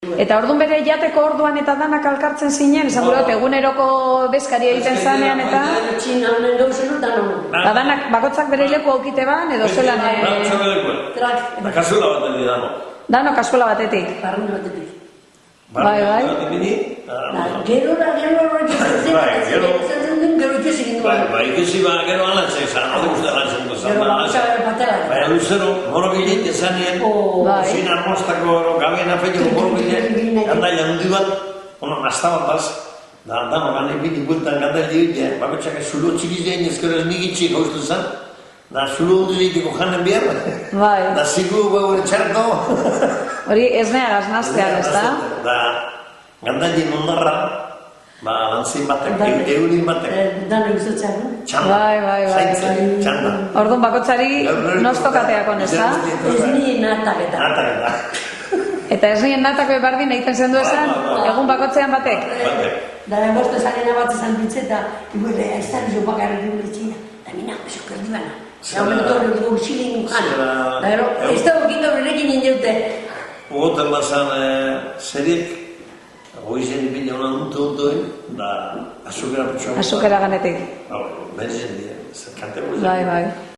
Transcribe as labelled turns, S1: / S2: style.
S1: Eta orduan bere jateko orduan eta danak alkartzen zinen, esan gure eguneroko bezkari egiten zanean eta...
S2: Txinan gauzen danak.
S1: Danak bakotzak bere leku aukite ban, edo zelan...
S3: Bakotzak bere leku. Da kasuela batetik dano.
S1: Dano kasuela batetik.
S2: Barruna batetik.
S1: Bai.
S2: Gero ikesi
S3: Bai, ikesi ba, gero alatzen zan, hau guzti alatzen duzan. Baina luzero, moro gilein dezanien, zinar mostako gabien afeiteko moro gilein, ganda jandi bat, nazta bat baz, da dano gane biti bultan ganda diutia, bakotxak zulo txikizein ezkero ez nigitxik haustu zan, da zulo hundu ditiko janen behar, da ziku gure txarto.
S1: Hori ez nea gaznaztean, ez da?
S3: Da, ganda jin ondarra, ba, lantzin batek, eurin batek.
S2: Dano izatzen,
S3: Txanda. Zaintzen, txanda.
S1: Orduan bakotzari nostokateakon, ez da?
S2: ez nien nataketa.
S3: Nataketa.
S1: Eta ez nien natako bardin egiten zen du esan, egun bakotzean batek?
S2: Da bost ezaren abat ezan ditzeta, iguele, ez da bizo bakarrik duen ditxina. Da mina, eso kerdibana. Da hori torri dugu xilin jan. Da gero, ez da bukito berekin indeute.
S3: Ugoten bazan zerik, goizen ipina honan dutuen, da azukera putxoa.
S1: Azukera ganetik.
S3: Benzen dira, kante
S1: Bai.